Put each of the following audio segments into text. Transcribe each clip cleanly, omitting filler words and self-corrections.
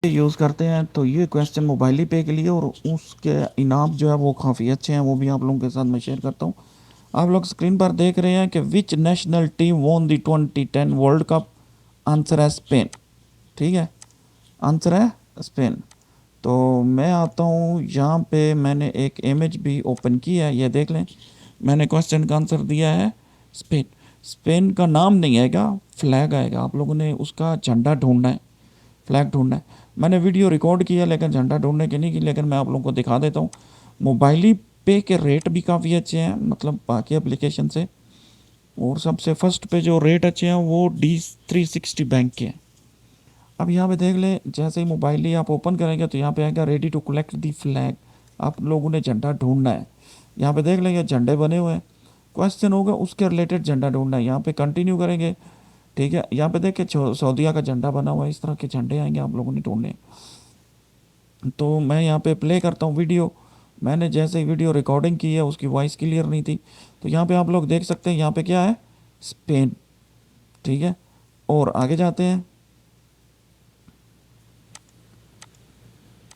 Use करते हैं। तो ये क्वेश्चन मोबाइल पे के लिए और उसके इनाम जो है वो काफ़ी अच्छे हैं, वो भी आप लोगों के साथ मैं शेयर करता हूँ। आप लोग स्क्रीन पर देख रहे हैं कि which national team won the 2010 world cup. Answer है स्पेन। ठीक है, आंसर है स्पेन। तो मैं आता हूँ यहाँ पे, मैंने एक इमेज भी ओपन की है, ये देख लें। मैंने क्वेश्चन का आंसर दिया है स्पेन। स्पेन का नाम नहीं आएगा, फ्लैग आएगा। आप लोगों ने उसका झंडा ढूंढना है, फ्लैग ढूंढना है। मैंने वीडियो रिकॉर्ड किया लेकिन झंडा ढूंढने की नहीं की, लेकिन मैं आप लोगों को दिखा देता हूँ। मोबाइल पे के रेट भी काफ़ी अच्छे हैं, मतलब बाकी एप्लीकेशन से। और सबसे फर्स्ट पे जो रेट अच्छे हैं वो D360 बैंक के हैं। अब यहाँ पे देख लें, जैसे ही मोबाइल ही आप ओपन करेंगे तो यहाँ पे आएगा ready to collect the flag. आप लोगों ने झंडा ढूंढना है। यहाँ पे देख लें ये झंडे बने हुए हैं, क्वेश्चन होगा उसके रिलेटेड झंडा ढूंढना है। यहाँ पे कंटिन्यू करेंगे। ठीक है, यहाँ पे देखिए सऊदीया का झंडा बना हुआ है, इस तरह के झंडे आएंगे, आप लोगों ने ढूंढने। तो मैं यहाँ पे प्ले करता हूँ वीडियो। मैंने जैसे ही वीडियो रिकॉर्डिंग की है उसकी वॉइस क्लियर नहीं थी, तो यहाँ पे आप लोग देख सकते हैं, यहाँ पे क्या है, स्पेन। ठीक है, और आगे जाते हैं।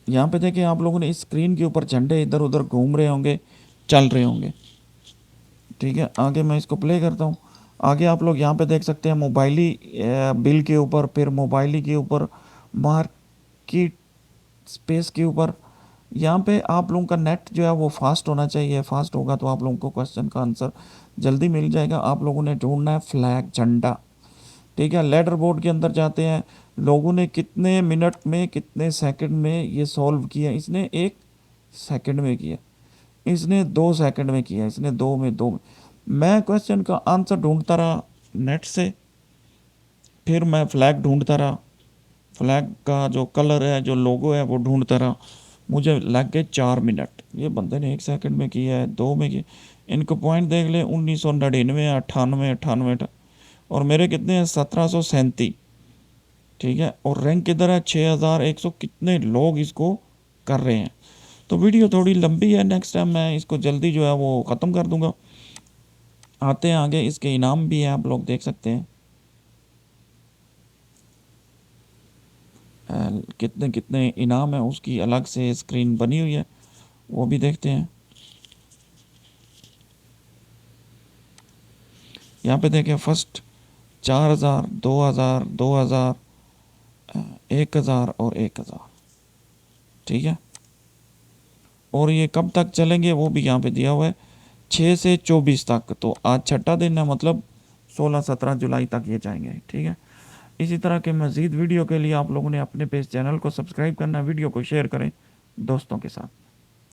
यहाँ पे देखिए आप लोगों ने इस स्क्रीन के ऊपर झंडे इधर उधर घूम रहे होंगे, चल रहे होंगे। ठीक है, आगे मैं इसको प्ले करता हूँ। आगे आप लोग यहाँ पे देख सकते हैं मोबाइली बिल के ऊपर, फिर मोबाइली के ऊपर, मार्केट स्पेस के ऊपर। यहाँ पे आप लोगों का नेट जो है वो फास्ट होना चाहिए, फास्ट होगा तो आप लोगों को क्वेश्चन का आंसर जल्दी मिल जाएगा। आप लोगों ने ढूंढना है फ्लैग, झंडा। ठीक है, लेडर बोर्ड के अंदर जाते हैं। लोगों ने कितने मिनट में, कितने सेकंड में ये सॉल्व किया। इसने 1 सेकंड में किया, इसने 2 सेकंड में किया, इसने दो में। मैं क्वेश्चन का आंसर ढूंढता रहा नेट से, फिर मैं फ्लैग ढूंढता रहा, फ्लैग का जो कलर है, जो लोगो है वो ढूंढता रहा। मुझे लग गए 4 मिनट। ये बंदे ने 1 सेकंड में किया है, 2 में किया। इनको पॉइंट देख ले, 1999, 98, 98। और मेरे कितने हैं, 1737। ठीक है, और रैंक किधर है, 6100। कितने लोग इसको कर रहे हैं। तो वीडियो थोड़ी लंबी है, नेक्स्ट टाइम मैं इसको जल्दी जो है वो ख़त्म कर दूंगा। आते हैं आगे, इसके इनाम भी हैं, आप लोग देख सकते हैं। कितने कितने इनाम है उसकी अलग से स्क्रीन बनी हुई है, वो भी देखते हैं। यहाँ पे देखें, फर्स्ट 4000, 2000, 2000, 1000 और 1000। ठीक है, और ये कब तक चलेंगे वो भी यहाँ पे दिया हुआ है, 6 से 24 तक। तो आज छठा दिन है, मतलब 16-17 जुलाई तक ये जाएंगे। ठीक है, इसी तरह के मज़ीद वीडियो के लिए आप लोगों ने अपने पेज चैनल को सब्सक्राइब करना, वीडियो को शेयर करें दोस्तों के साथ।